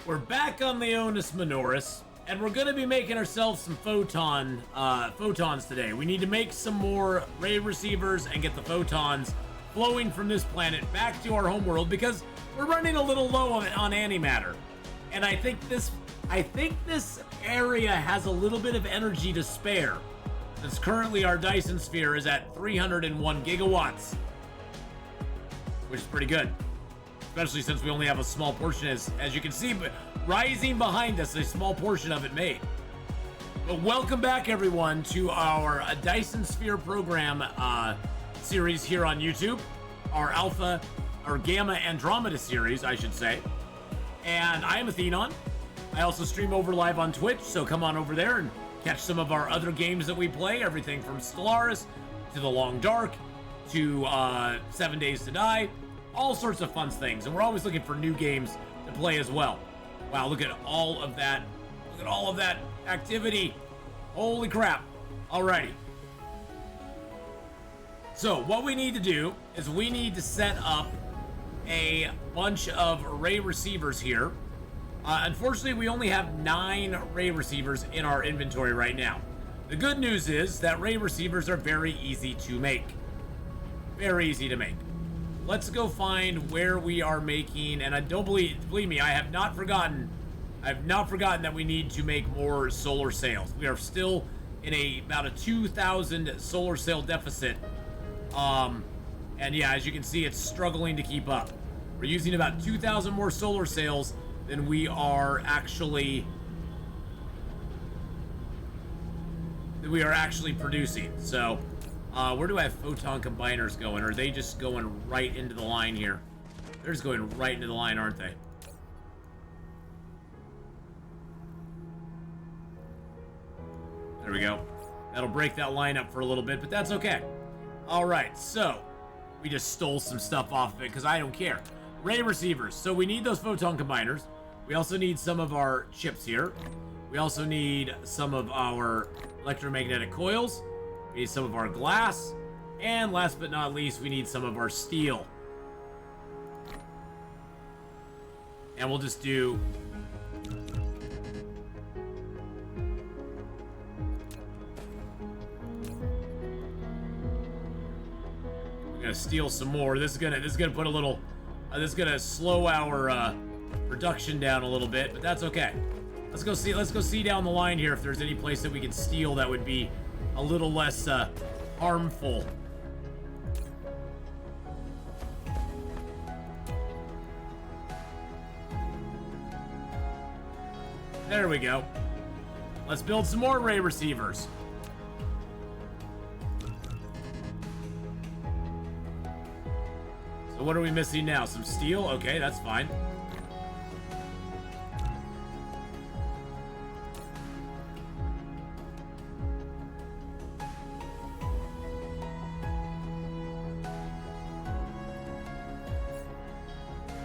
We're back on Leonis Minoris, and we're gonna be making ourselves some photons today. We need to make some more ray receivers and get the photons flowing from this planet back to our homeworld because we're running a little low on antimatter. And I think this area has a little bit of energy to spare, since currently our Dyson sphere is at 301 gigawatts, which is pretty good. Especially since we only have a small portion, as you can see, but rising behind us, a small portion of it made. But welcome back, everyone, to our Dyson Sphere program series here on YouTube. Our Gamma Andromeda series, I should say. And I am Atheenon. I also stream over live on Twitch, so come on over there and catch some of our other games that we play. Everything from Stellaris to The Long Dark to 7 Days to Die. All sorts of fun things, and we're always looking for new games to play as well. Wow, look at all of that. Look at all of that activity. Holy crap. Alrighty. So, what we need to do is we need to set up a bunch of ray receivers here. Unfortunately, we only have 9 ray receivers in our inventory right now. The good news is that ray receivers are very easy to make. Very easy to make. Let's go find where we are making, and I don't believe me, I have not forgotten that we need to make more solar sails. We are still in about a 2,000 solar sail deficit. And yeah, as you can see, it's struggling to keep up. We're using about 2,000 more solar sails than we are actually producing. So, where do I have photon combiners going? Or are they just going right into the line here? They're just going right into the line, aren't they? There we go. That'll break that line up for a little bit, but that's okay. Alright, so we just stole some stuff off of it because I don't care. Ray receivers. So we need those photon combiners. We also need some of our chips here. We also need some of our electromagnetic coils. We need some of our glass. And last but not least, we need some of our steel. And we'll just do... We're gonna steal some more. This is gonna put a little... this is gonna slow our production down a little bit, but that's okay. Let's go see down the line here if there's any place that we can steal that would be a little less harmful. There we go. Let's build some more ray receivers. So what are we missing now? Some steel? Okay, that's fine.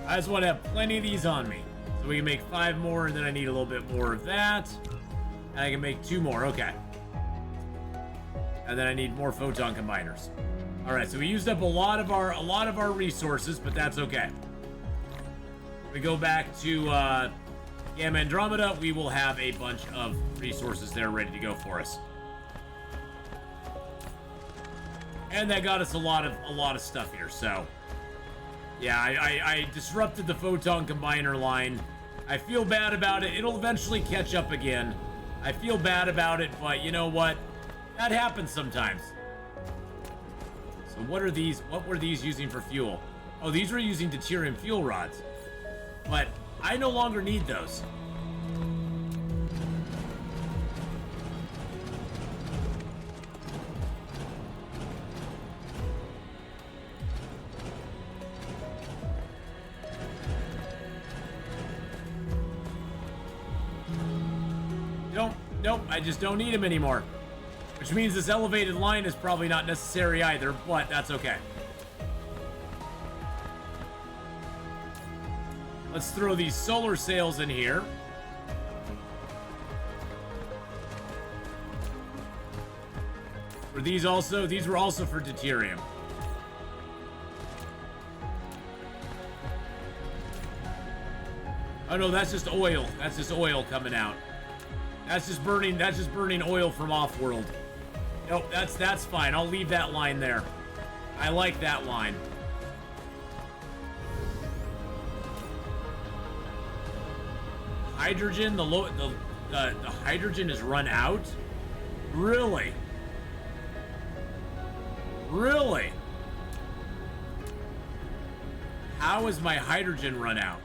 I just want to have plenty of these on me. So we can make 5 more, and then I need a little bit more of that. And I can make 2 more, okay. And then I need more photon combiners. Alright, so we used up a lot of our resources, but that's okay. We go back to Gamma Andromeda, we will have a bunch of resources there ready to go for us. And that got us a lot of stuff here, so... Yeah, I disrupted the photon combiner line. I feel bad about it. It'll eventually catch up again. I feel bad about it, but you know what? That happens sometimes. So what are these? What were these using for fuel? Oh, these were using deuterium fuel rods. But I no longer need those. Nope, I just don't need them anymore. Which means this elevated line is probably not necessary either, but that's okay. Let's throw these solar sails in here. Were these also? These were also for deuterium. Oh no, that's just oil. That's just oil coming out. That's just burning oil from off-world. Nope, that's fine. I'll leave that line there. I like that line. Hydrogen, the hydrogen is run out? Really? Really? How is my hydrogen run out?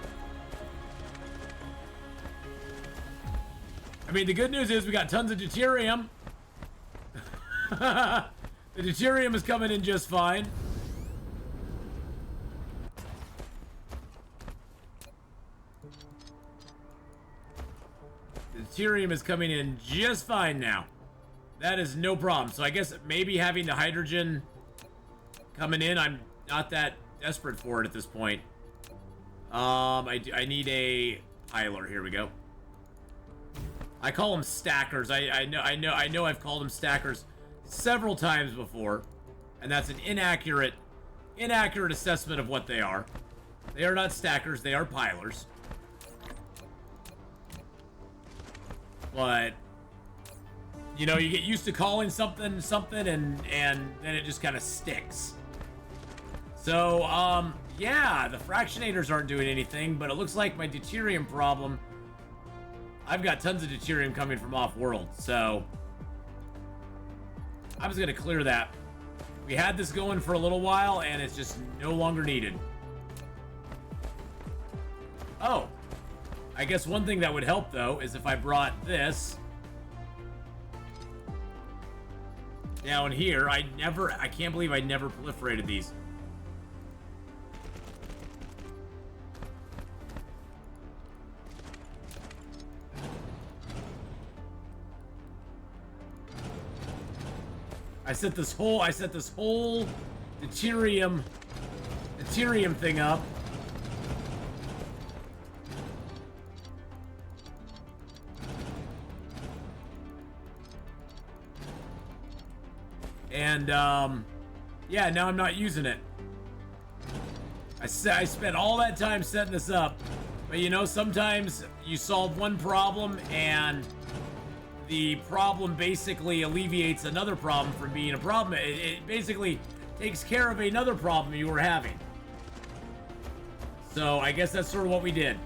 I mean, the good news is we got tons of deuterium. The deuterium is coming in just fine. The deuterium is coming in just fine now. That is no problem. So I guess maybe having the hydrogen coming in, I'm not that desperate for it at this point. I need a piler. Here we go. I call them stackers. I know I've called them stackers several times before, and that's an inaccurate assessment of what they are. They are not stackers, they are pilers. But you know, you get used to calling something and then it just kind of sticks. So yeah, the fractionators aren't doing anything, but it looks like my deuterium problem, I've got tons of deuterium coming from off-world, so I'm just gonna clear that. We had this going for a little while, and it's just no longer needed. Oh, I guess one thing that would help, though, is if I brought this down here. I can't believe I never proliferated these. I set this whole deuterium thing up. And yeah, now I'm not using it. I spent all that time setting this up, but you know, sometimes you solve one problem and the problem basically alleviates another problem from being a problem. It basically takes care of another problem you were having. So I guess that's sort of what we did.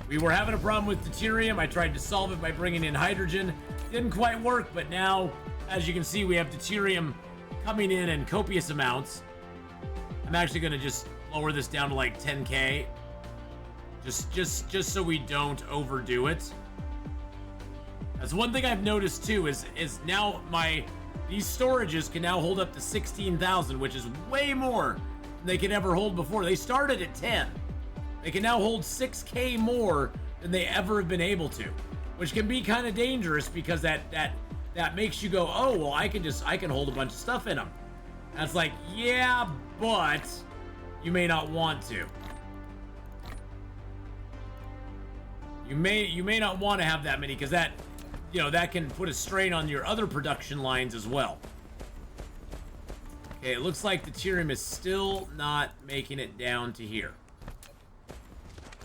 We were having a problem with deuterium. I tried to solve it by bringing in hydrogen. Didn't quite work, but now, as you can see, we have deuterium coming in copious amounts. I'm actually going to just lower this down to like 10K. Just so we don't overdo it. That's one thing I've noticed too, is now these storages can now hold up to 16,000, which is way more than they could ever hold before. They started at 10. They can now hold 6K more than they ever have been able to, which can be kind of dangerous because that makes you go, oh, well, I can hold a bunch of stuff in them. That's like, yeah, but you may not want to. You may not want to have that many, because that, you know, that can put a strain on your other production lines as well. Okay, it looks like the deuterium is still not making it down to here.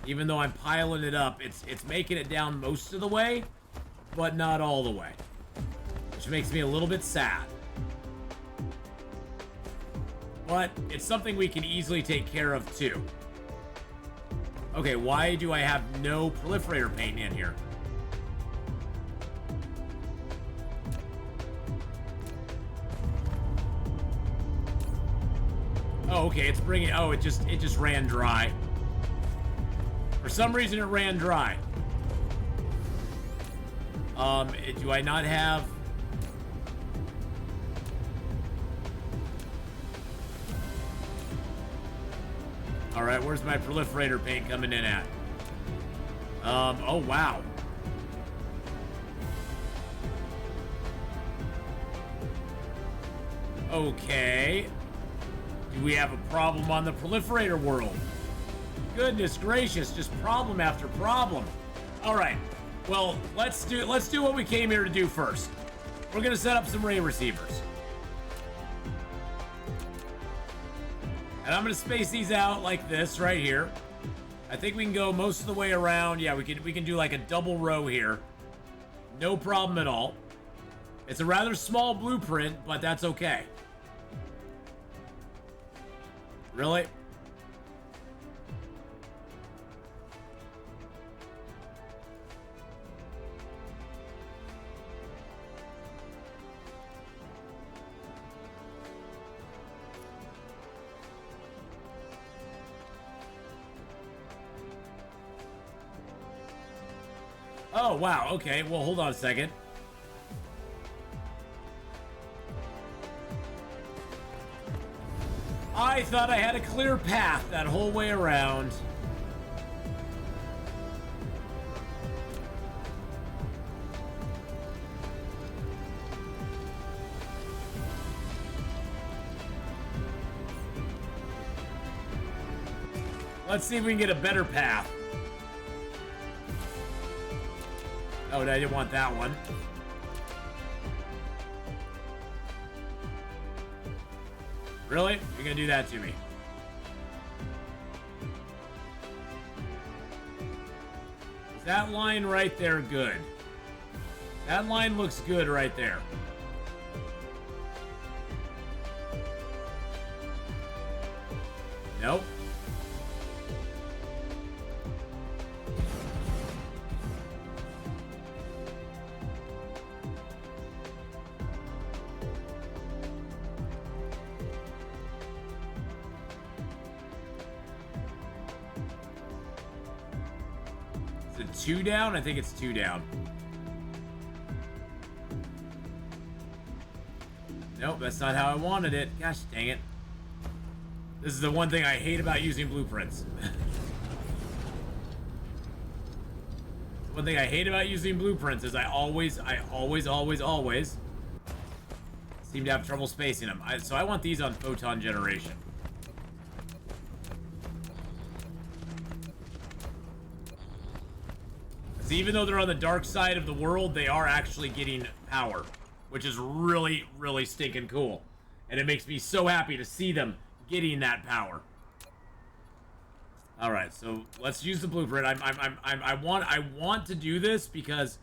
Even though I'm piling it up, it's making it down most of the way, but not all the way. Which makes me a little bit sad. But it's something we can easily take care of too. Okay, why do I have no proliferator paint in here? Oh, okay, it's bringing, oh, it just ran dry. For some reason it ran dry. Do I not have... Alright, where's my proliferator paint coming in at? Oh wow. Okay. Do we have a problem on the proliferator world? Goodness gracious, just problem after problem. Alright. Well, let's do what we came here to do first. We're gonna set up some ray receivers. And I'm gonna space these out like this right here. I think we can go most of the way around. Yeah, we can do like a double row here. No problem at all. It's a rather small blueprint, but that's okay. Really? Oh, wow. Okay, well, hold on a second. I thought I had a clear path that whole way around. Let's see if we can get a better path. Oh, I didn't want that one. Really? You're gonna do that to me? Is that line right there good? That line looks good right there. Nope. Is it 2 down? I think it's 2 down. Nope, that's not how I wanted it. Gosh dang it. This is the one thing I hate about using blueprints. One thing I hate about using blueprints is I always seem to have trouble spacing them. So I want these on photon generation. So even though they're on the dark side of the world, they are actually getting power, which is really, really stinking cool. And it makes me so happy to see them getting that power. All right, so let's use the blueprint. I want to do this because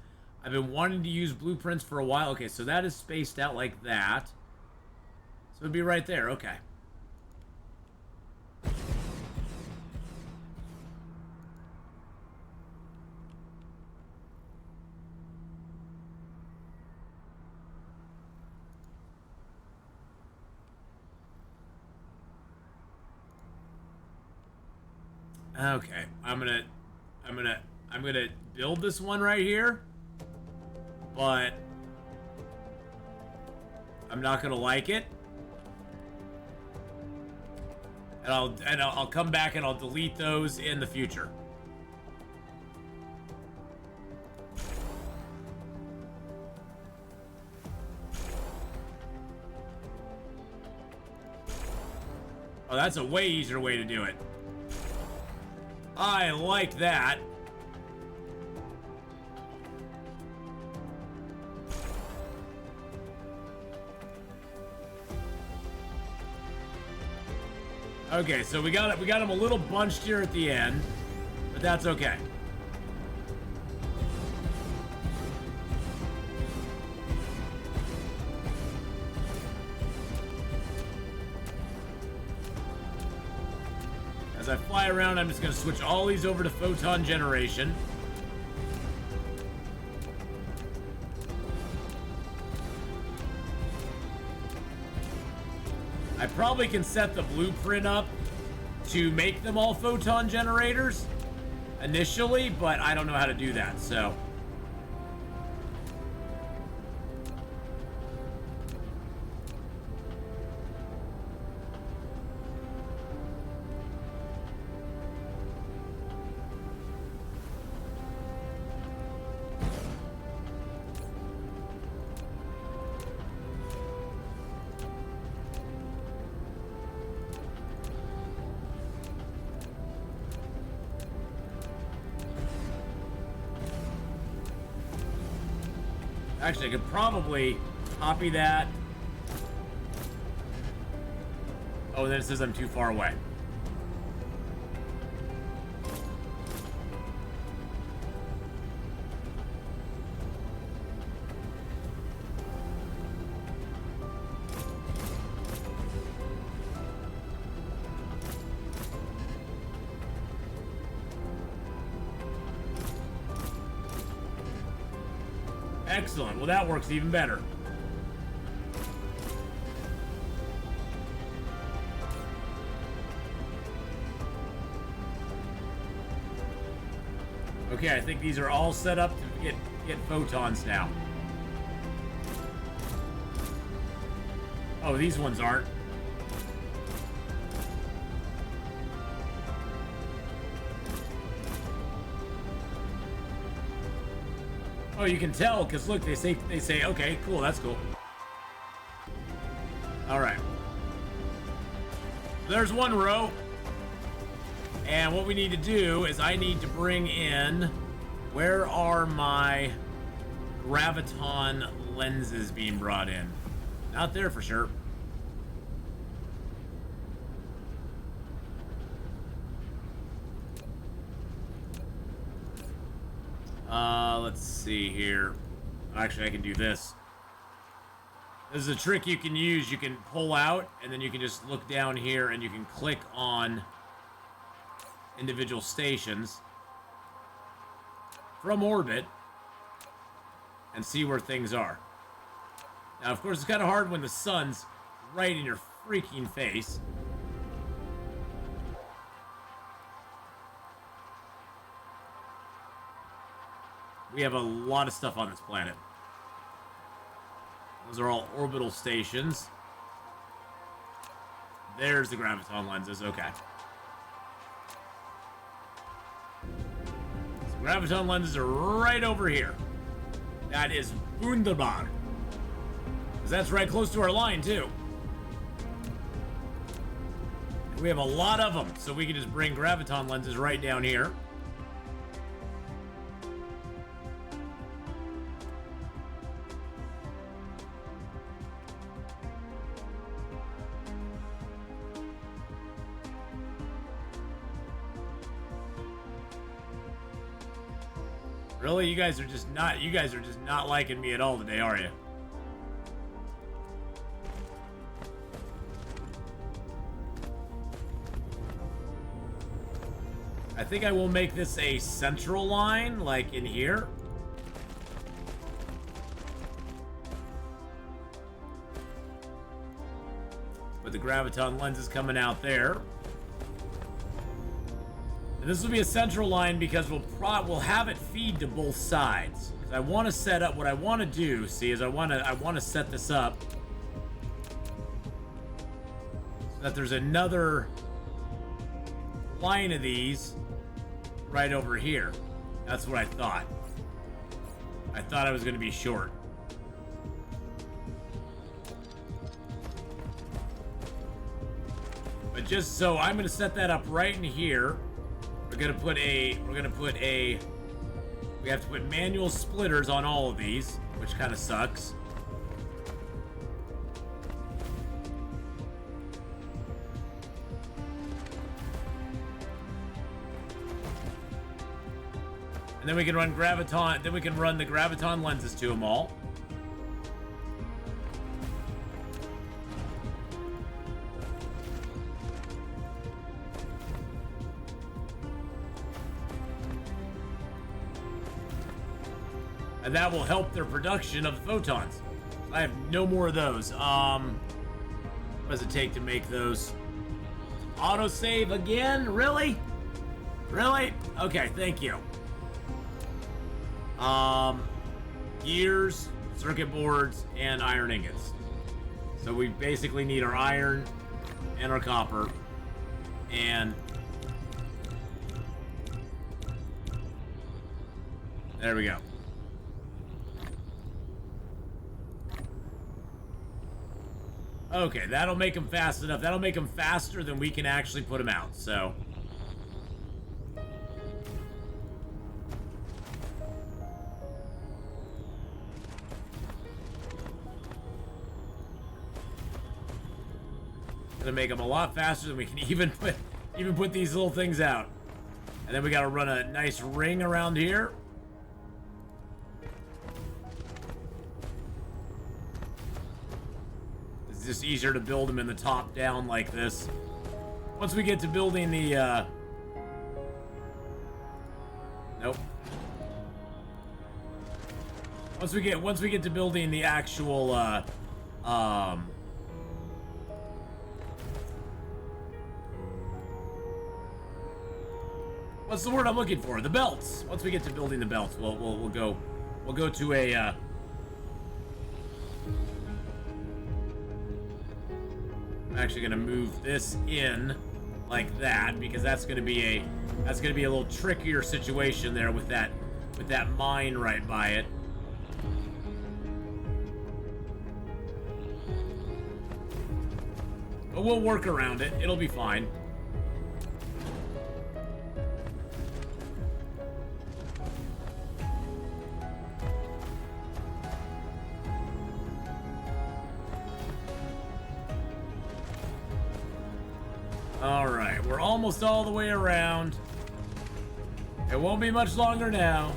I've been wanting to use blueprints for a while. Okay, so that is spaced out like that. So it'd be right there. Okay. Okay, I'm gonna build this one right here, but I'm not gonna like it, and I'll come back and I'll delete those in the future. Oh, that's a way easier way to do it. I like that. Okay, so we got them a little bunched here at the end, but that's okay. As I fly around, I'm just going to switch all these over to photon generation. I probably can set the blueprint up to make them all photon generators initially, but I don't know how to do that, so... Actually, I could probably copy that. Oh, and then it says I'm too far away. Excellent. Well, that works even better. Okay, I think these are all set up to get photons now. Oh, these ones aren't. Oh, you can tell because look, they say okay, cool, that's cool. All right. There's one row. And what we need to do is I need to bring in, where are my graviton lenses being brought in? Not there for sure. Let's see here. Actually, I can do this. This is a trick you can use. You can pull out, and then you can just look down here, and you can click on individual stations from orbit and see where things are. Now, of course, it's kind of hard when the sun's right in your freaking face. We have a lot of stuff on this planet. Those are all orbital stations. There's the graviton lenses. Okay. So graviton lenses are right over here. That is wunderbar. Because that's right close to our line, too. We have a lot of them, so we can just bring graviton lenses right down here. Really? You guys are just not liking me at all today, are you? I think I will make this a central line, like in here. With the graviton lenses coming out there. And this will be a central line because we'll have it feed to both sides. Because I want to set up what I want to do. See, is I want to set this up so that there's another line of these right over here. That's what I thought. I thought I was going to be short. But just so I'm going to set that up right in here. We have to put manual splitters on all of these, which kind of sucks. And then we can run graviton, then we can run the graviton lenses to them all. And that will help their production of the photons. I have no more of those. What does it take to make those? Autosave again? Really? Really? Okay, thank you. Gears, circuit boards, and iron ingots. So we basically need our iron and our copper. And there we go. Okay, that'll make them fast enough. That'll make them faster than we can actually put them out, so. Gonna make them a lot faster than we can even put these little things out. And then we gotta run a nice ring around here. It's just easier to build them in the top down like this. Once we get to building the, nope. Once we get to building the actual what's the word I'm looking for? The belts. Once we get to building the belts, we'll go to a I'm actually gonna move this in like that because that's gonna be a little trickier situation there with that mine right by it. But we'll work around it. It'll be fine. Alright, we're almost all the way around. It won't be much longer now.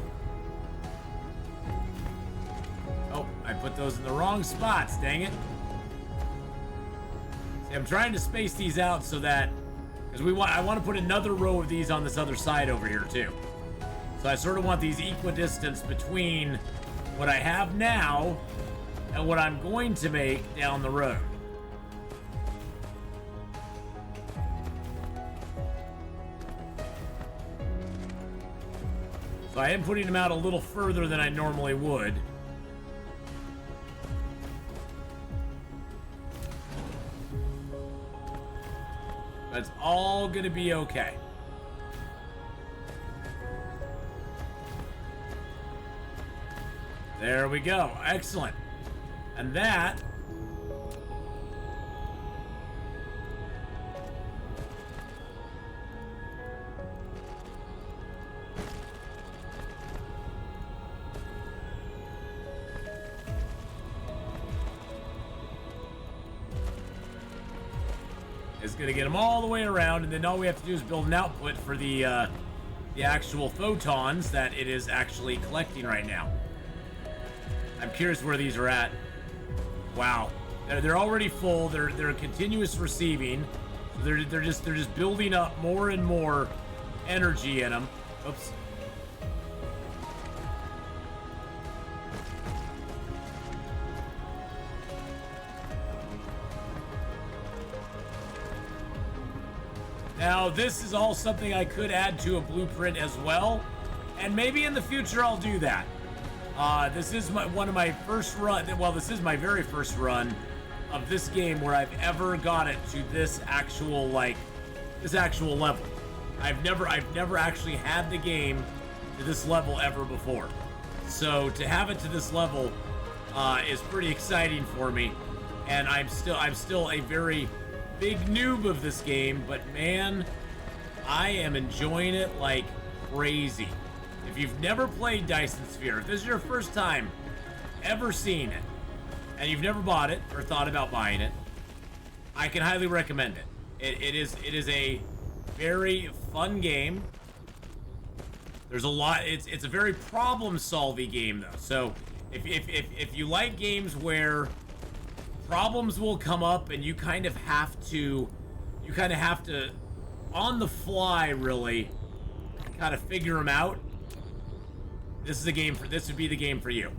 Oh, I put those in the wrong spots, dang it. See, I'm trying to space these out so that, because I want to put another row of these on this other side over here too. So I sort of want these equidistant between what I have now and what I'm going to make down the road. So I am putting them out a little further than I normally would. But it's all gonna be okay. There we go. Excellent. And that is going to get them all the way around, and then all we have to do is build an output for the actual photons that it is actually collecting right now. I'm curious where these are at. Wow, they're already full. They're continuous receiving. So they're just building up more and more energy in them. Oops. Now, this is all something I could add to a blueprint as well, and maybe in the future I'll do that. This is one of my first run. Well, this is my very first run of this game where I've ever got it to this actual level. I've never actually had the game to this level ever before. So to have it to this level is pretty exciting for me, and I'm still a very big noob of this game, but man, I am enjoying it like crazy. If you've never played Dyson Sphere, if this is your first time ever seeing it, and you've never bought it or thought about buying it, I can highly recommend it. It is a very fun game. There's a lot. It's a very problem-solving game though. So if you like games where problems will come up and you kind of have to on the fly really kind of figure them out, this would be the game for you,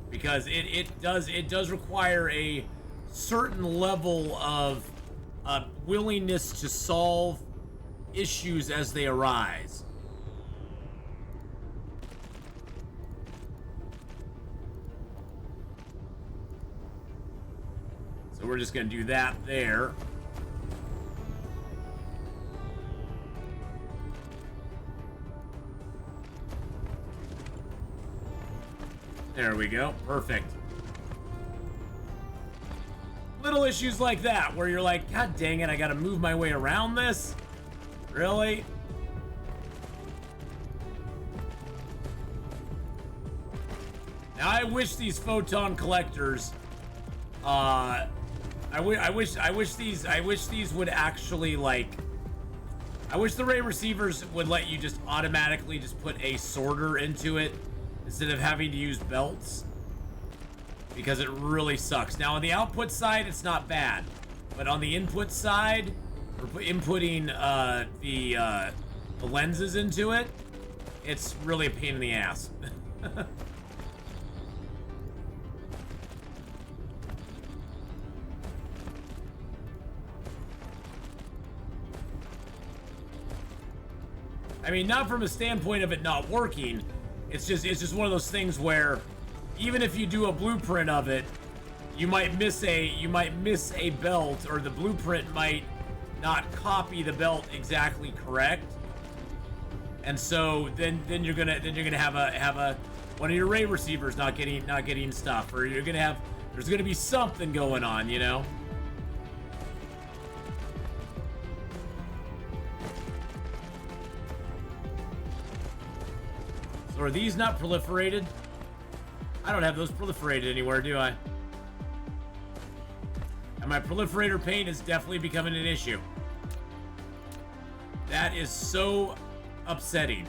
because it does require a certain level of willingness to solve issues as they arise. So we're just going to do that there. There we go. Perfect. Little issues like that where you're like, God dang it, I got to move my way around this? Really? Now I wish these photon collectors I wish these would actually, like, I wish the ray receivers would let you just automatically just put a sorter into it instead of having to use belts, because it really sucks. Now on the output side it's not bad, but on the input side, for inputting the lenses into it, it's really a pain in the ass. I mean, not from a standpoint of it not working. It's just one of those things where even if you do a blueprint of it, you might miss a belt, or the blueprint might not copy the belt exactly correct. And so then you're gonna have a one of your ray receivers not getting stuff, or there's gonna be something going on, you know. So are these not proliferated? I don't have those proliferated anywhere, do I? And my proliferator paint is definitely becoming an issue. That is so upsetting.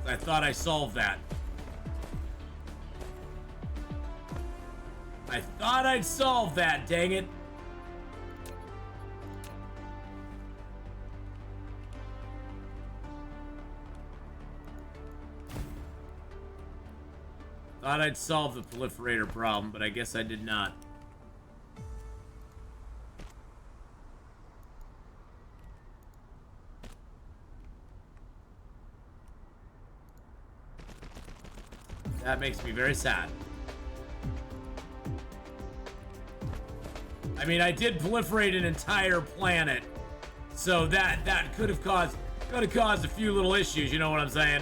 I thought I solved that. I thought I'd solve that, dang it. Thought I'd solve the proliferator problem, but I guess I did not. That makes me very sad. I mean, I did proliferate an entire planet, so that could have caused a few little issues, you know what I'm saying?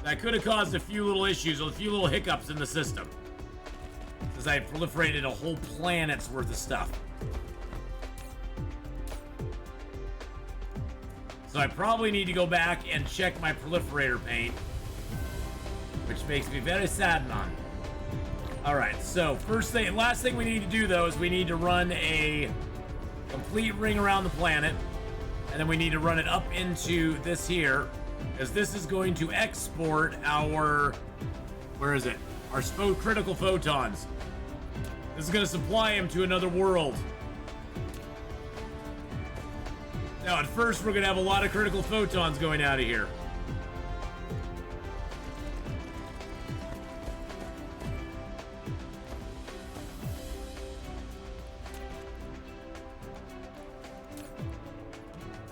That could have caused a few little issues, a few little hiccups in the system, because I proliferated a whole planet's worth of stuff. So I probably need to go back and check my proliferator paint, which makes me very sad, man. All right, so last thing we need to do though is we need to run a complete ring around the planet, and then we need to run it up into this here, because this is going to export our, where is it? Our critical photons. This is going to supply them to another world. Now, at first, we're going to have a lot of critical photons going out of here.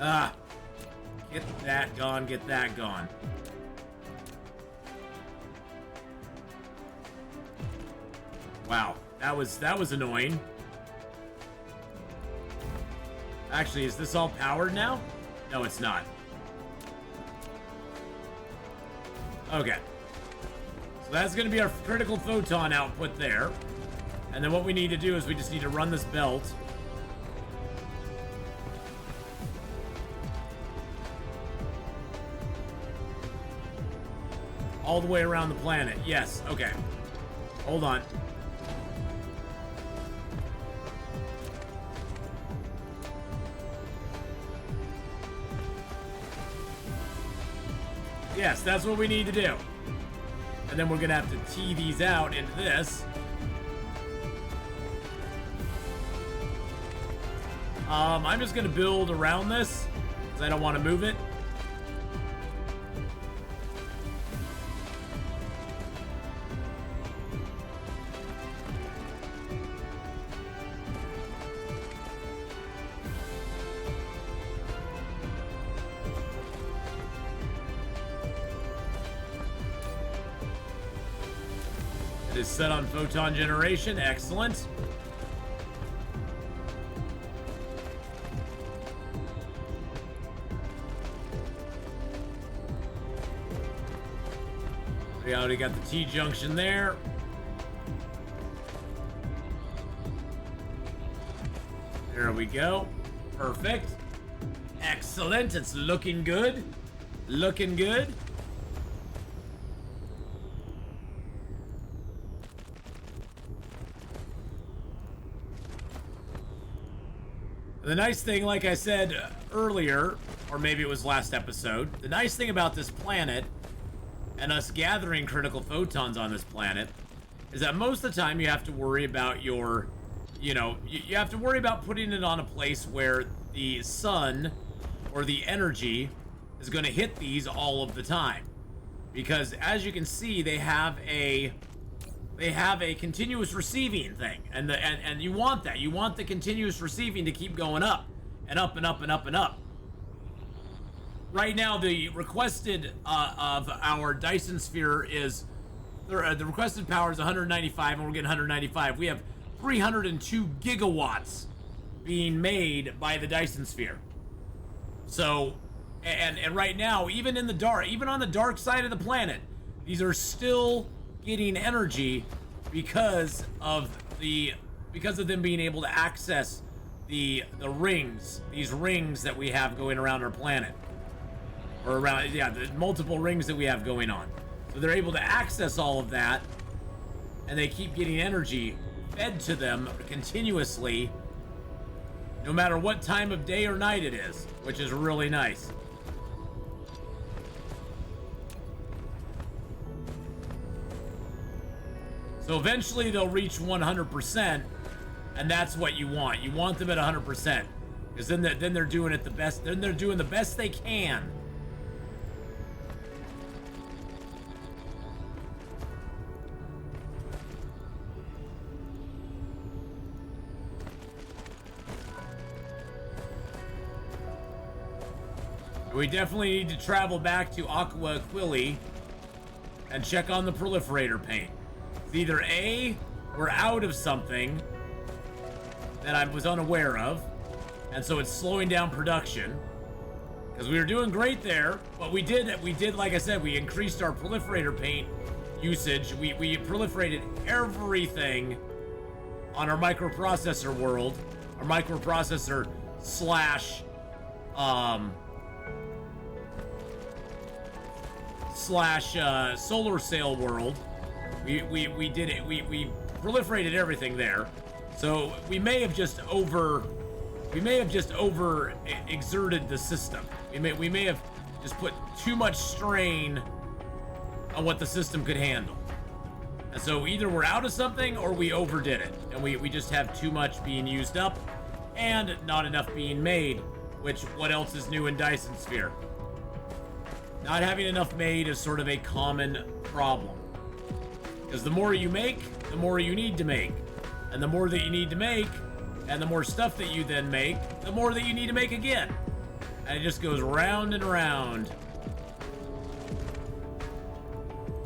Ah. Get that gone, get that gone. Wow, that was annoying. Actually, is this all powered now? No, it's not. Okay. So that's going to be our critical photon output there. And then what we need to do is we just need to run this belt. All the way around the planet. Yes, okay. Hold on. Yes, that's what we need to do. And then we're gonna have to tee these out into this. I'm just gonna build around this, because I don't want to move it. It is set on photon generation. Excellent. We already got the T-junction there. There we go. Perfect. Excellent. It's looking good. Looking good. The nice thing, like I said earlier, or maybe it was last episode, the nice thing about this planet and us gathering critical photons on this planet is that most of the time you have to worry about your, you have to worry about putting it on a place where the sun or the energy is going to hit these all of the time. Because as you can see, they have a continuous receiving thing, and you want that. You want the continuous receiving to keep going up and up and up and up and up. Right now, the requested of our Dyson sphere is the requested power is 195, and we're getting 195. We have 302 gigawatts being made by the Dyson sphere. So, and right now, even in the dark, even on the dark side of the planet, these are still getting energy because of them being able to access the rings, these rings that we have going around our planet, or around, yeah, the multiple rings that we have going on. So they're able to access all of that, and they keep getting energy fed to them continuously, no matter what time of day or night it is, which is really nice. So eventually they'll reach 100%, and that's what you want. You want them at 100%, because then they're doing it the best. Then they're doing the best they can. We definitely need to travel back to Aqua Aquila and check on the proliferator paint. It's either A, we're out of something that I was unaware of, and so it's slowing down production, because we were doing great there, but we did, like I said, we increased our proliferator paint usage. We proliferated everything on our microprocessor world, our microprocessor slash solar sail world. We did it. We proliferated everything there. So we may have just over exerted the system. We may have just put too much strain on what the system could handle. And so either we're out of something or we overdid it, and we just have too much being used up and not enough being made. Which, what else is new in Dyson Sphere? Not having enough made is sort of a common problem. Because the more you make, the more you need to make. And the more that you need to make, and the more stuff that you then make, the more that you need to make again. And it just goes round and round.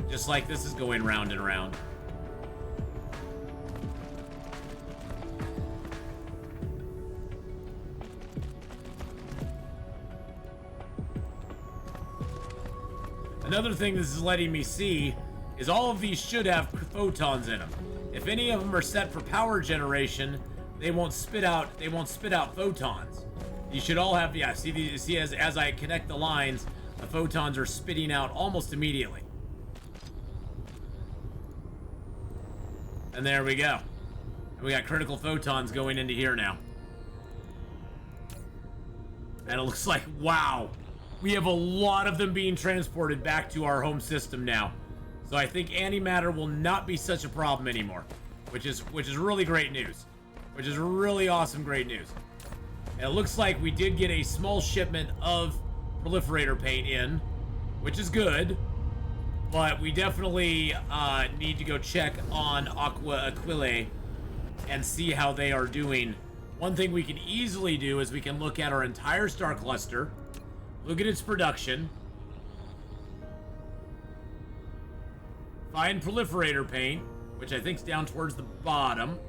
Just like this is going round and round. Another thing this is letting me see is all of these should have photons in them. If any of them are set for power generation, they won't spit out photons. You should all have, yeah, see as I connect the lines, the photons are spitting out almost immediately. And there we go. And we got critical photons going into here now. And it looks like, wow, we have a lot of them being transported back to our home system now. So I think antimatter will not be such a problem anymore, which is really great news. Which is really awesome, great news. And it looks like we did get a small shipment of proliferator paint in, which is good. But we definitely need to go check on Aqua Aquila and see how they are doing. One thing we can easily do is we can look at our entire star cluster, look at its production, find proliferator paint, which I think is down towards the bottom.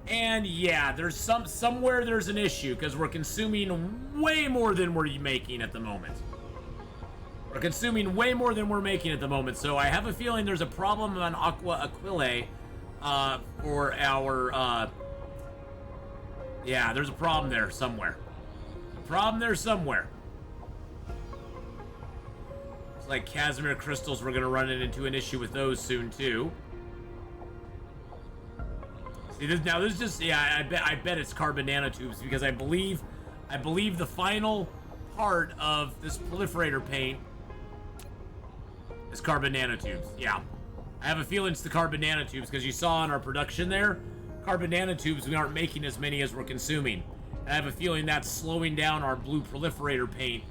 And yeah, there's somewhere there's an issue because we're consuming way more than we're making at the moment. We're consuming way more than we're making at the moment, so I have a feeling there's a problem on Aqua Aquila for our yeah, there's a problem there somewhere. A problem there somewhere. It's like Casimir crystals, we're gonna run into an issue with those soon too. See this now, this is just, yeah, I bet it's carbon nanotubes, because I believe the final part of this proliferator paint is carbon nanotubes. Yeah. I have a feeling it's the carbon nanotubes, because you saw in our production there, carbon nanotubes, we aren't making as many as we're consuming. And I have a feeling that's slowing down our blue proliferator paint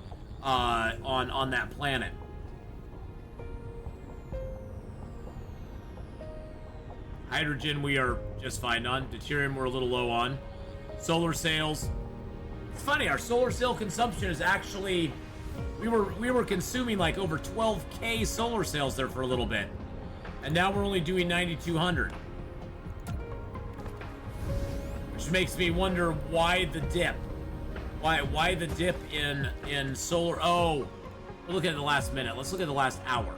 on that planet. Hydrogen we are just fine on. Deuterium we're a little low on. Solar sails. It's funny, our solar sail consumption is actually... We were consuming like over 12k solar sails there for a little bit. And now we're only doing 9,200. Which makes me wonder why the dip. Why the dip in solar... Oh, we're looking at the last minute. Let's look at the last hour.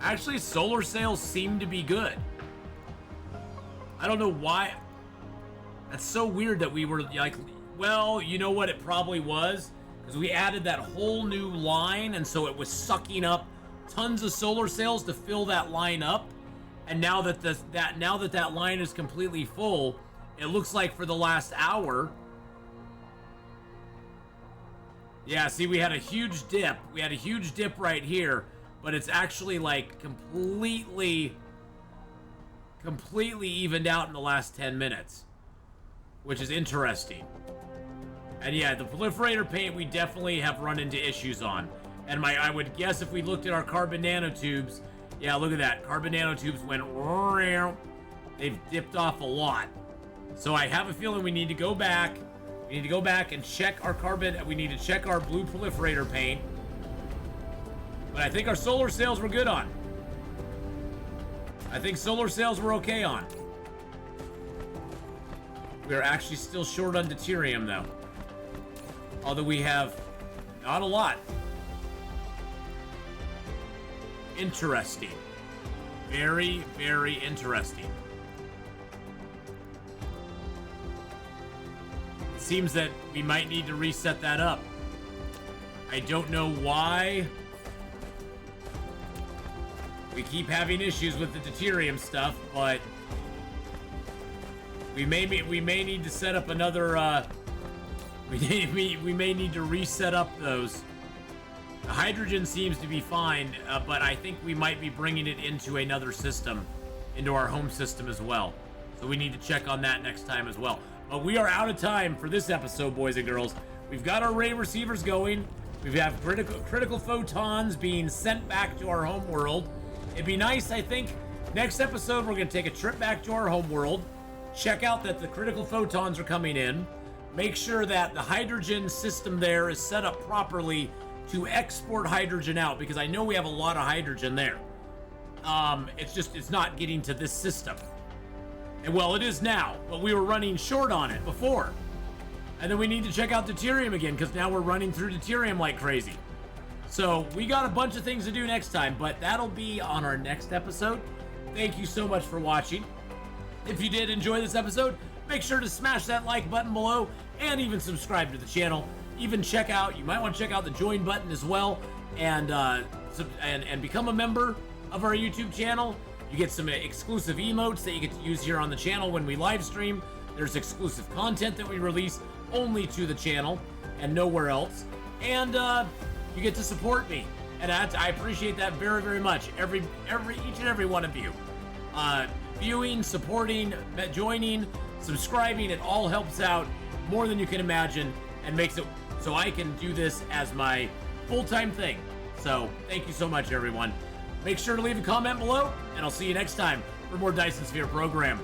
Actually, solar sails seem to be good. I don't know why. That's so weird that we were like... Well, you know what it probably was? Because we added that whole new line, and so it was sucking up tons of solar sails to fill that line up. And now that that line is completely full, it looks like for the last hour... Yeah, see, we had a huge dip. We had a huge dip right here, but it's actually like completely evened out in the last 10 minutes, which is interesting. And yeah, the proliferator paint we definitely have run into issues on. And I would guess if we looked at our carbon nanotubes, yeah, look at that. Carbon nanotubes went, they've dipped off a lot. So I have a feeling we need to go back. We need to go back and check our carbon. We need to check our blue proliferator paint. But I think our solar sails we're good on. I think solar sails we're okay on. We're actually still short on deuterium though. Although we have not a lot. Interesting. Very, very interesting. It seems that we might need to reset that up. I don't know why we keep having issues with the deuterium stuff, but we may need to set up another. We may need to reset up those. The hydrogen seems to be fine, but I think we might be bringing it into another system, into our home system as well. So we need to check on that next time as well. But we are out of time for this episode, boys and girls. We've got our ray receivers going. We have critical photons being sent back to our home world. It'd be nice, I think, next episode we're going to take a trip back to our home world, check out that the critical photons are coming in, make sure that the hydrogen system there is set up properly to export hydrogen out, because I know we have a lot of hydrogen there. It's not getting to this system. And well, it is now, but we were running short on it before. And then we need to check out deuterium again, because now we're running through deuterium like crazy. So we got a bunch of things to do next time, but that'll be on our next episode. Thank you so much for watching. If you did enjoy this episode, make sure to smash that like button below and even subscribe to the channel. Even you might want to check out the join button as well, and become a member of our YouTube channel. You get some exclusive emotes that you get to use here on the channel when we live stream. There's exclusive content that we release only to the channel and nowhere else. And you get to support me, and I appreciate that very, very much. Each and every one of you, viewing, supporting, joining, subscribing, it all helps out more than you can imagine, and makes it so I can do this as my full-time thing. So thank you so much, everyone. Make sure to leave a comment below, and I'll see you next time for more Dyson Sphere program.